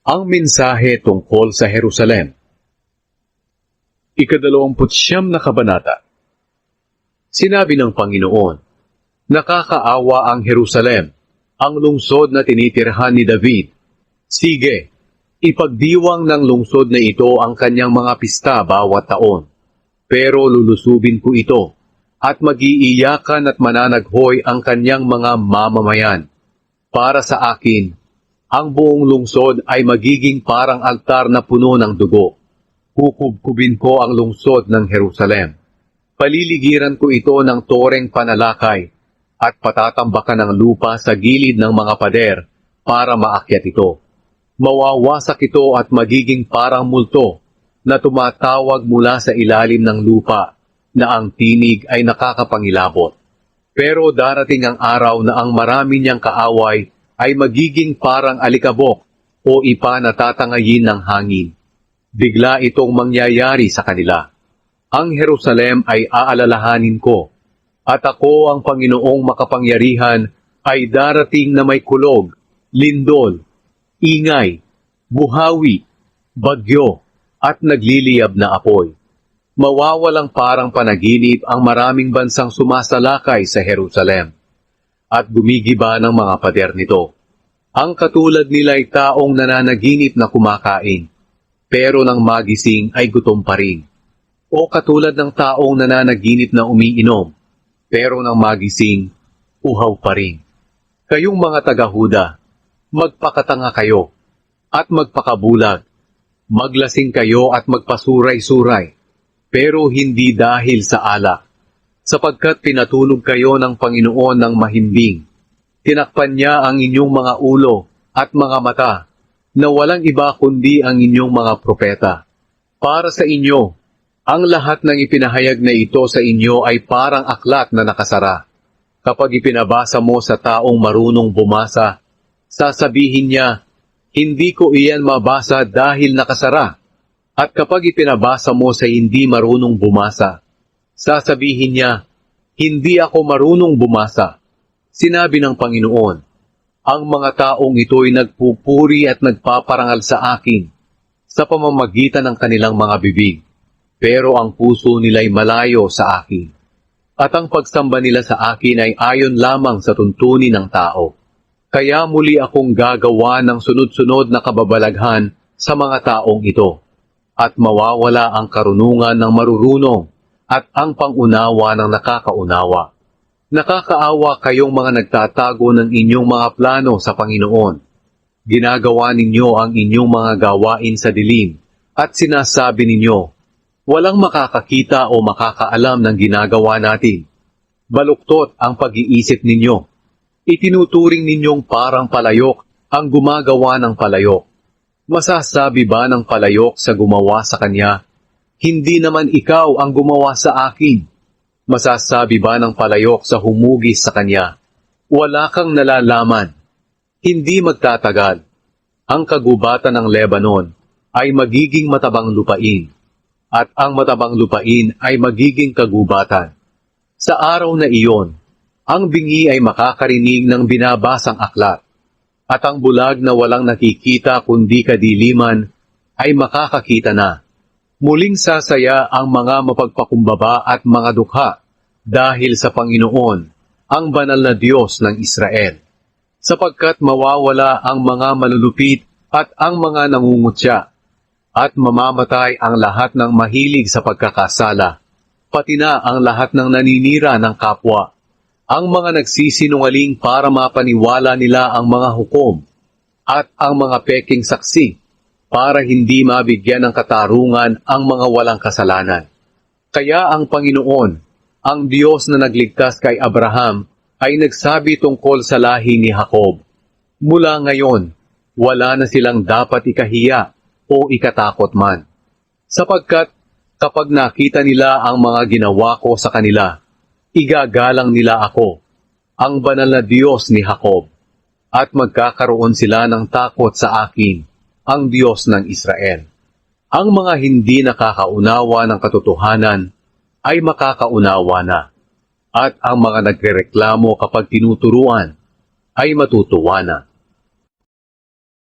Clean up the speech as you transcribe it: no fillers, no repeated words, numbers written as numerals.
Ang mensahe tungkol sa Jerusalem. Ika-29 na kabanata. Sinabi ng Panginoon, nakakaawa ang Jerusalem, ang lungsod na tinitirhan ni David. Sige, ipagdiwang ng lungsod na ito ang kanyang mga pista bawat taon. Pero lulusubin ko ito, at mag-iiyakan at mananaghoy ang kanyang mga mamamayan. Para sa akin, ang buong lungsod ay magiging parang altar na puno ng dugo. Kukubkubin ko ang lungsod ng Jerusalem. Paliligiran ko ito ng toreng panalakay at patatambakan ng lupa sa gilid ng mga pader para maakyat ito. Mawawasak ito at magiging parang multo na tumatawag mula sa ilalim ng lupa na ang tinig ay nakakapangilabot. Pero darating ang araw na ang marami niyang kaaway ay magiging parang alikabok o ipa na tatangayin ng hangin. Bigla itong mangyayari sa kanila. Ang Jerusalem ay aalalahanin ko, at ako ang Panginoong makapangyarihan ay darating na may kulog, lindol, ingay, buhawi, bagyo, at nagliliyab na apoy. Mawawalang parang panaginip ang maraming bansang sumasalakay sa Jerusalem at gumigiba ng mga pader nito. Ang katulad nila ay taong nananaginip na kumakain, pero nang magising ay gutom pa rin. O katulad ng taong nananaginip na umiinom, pero nang magising, uhaw pa rin. Kayong mga taga-Huda, magpakatanga kayo, at magpakabulag. Maglasing kayo at magpasuray-suray, pero hindi dahil sa alak. Sapagkat pinatulog kayo ng Panginoon ng mahimbing. Tinakpan niya ang inyong mga ulo at mga mata, na walang iba kundi ang inyong mga propeta. Para sa inyo, ang lahat ng ipinahayag na ito sa inyo ay parang aklat na nakasara. Kapag ipinabasa mo sa taong marunong bumasa, sasabihin niya, hindi ko iyan mabasa dahil nakasara. At kapag ipinabasa mo sa hindi marunong bumasa, sasabihin niya, hindi ako marunong bumasa. Sinabi ng Panginoon, ang mga taong ito'y nagpupuri at nagpaparangal sa akin sa pamamagitan ng kanilang mga bibig, pero ang puso nila'y malayo sa akin. At ang pagsamba nila sa akin ay ayon lamang sa tuntunin ng tao. Kaya muli akong gagawa ng sunod-sunod na kababalaghan sa mga taong ito, at mawawala ang karunungan ng marurunong at ang pangunawa ng nakakaunawa. Nakakaawa kayong mga nagtatago ng inyong mga plano sa Panginoon. Ginagawa ninyo ang inyong mga gawain sa dilim, at sinasabi ninyo, walang makakakita o makakaalam ng ginagawa natin. Baluktot ang pag-iisip ninyo. Itinuturing ninyong parang palayok ang gumagawa ng palayok. Masasabi ba ng palayok sa gumawa sa kanya, hindi naman ikaw ang gumawa sa akin? Masasabi ba ng palayok sa humugis sa kanya, wala kang nalalaman? Hindi magtatagal. Ang kagubatan ng Lebanon ay magiging matabang lupain, at ang matabang lupain ay magiging kagubatan. Sa araw na iyon, ang bingi ay makakarinig ng binabasang aklat, at ang bulag na walang nakikita kundi kadiliman ay makakakita na. Muling sasaya ang mga mapagpakumbaba at mga dukha dahil sa Panginoon, ang banal na Diyos ng Israel. Sapagkat mawawala ang mga malulupit at ang mga nangungutya, at mamamatay ang lahat ng mahilig sa pagkakasala, pati na ang lahat ng naninira ng kapwa, ang mga nagsisinungaling para mapaniwala nila ang mga hukom, at ang mga peking saksi, para hindi mabigyan ng katarungan ang mga walang kasalanan. Kaya ang Panginoon, ang Diyos na nagligtas kay Abraham, ay nagsabi tungkol sa lahi ni Jacob, mula ngayon, wala na silang dapat ikahiya o ikatakot man. Sapagkat kapag nakita nila ang mga ginawa ko sa kanila, igagalang nila ako, ang banal na Diyos ni Jacob, at magkakaroon sila ng takot sa akin, ang Diyos ng Israel. Ang mga hindi nakakaunawa ng katotohanan ay makakaunawa na, at ang mga nagrereklamo kapag tinuturuan ay matutuwa na.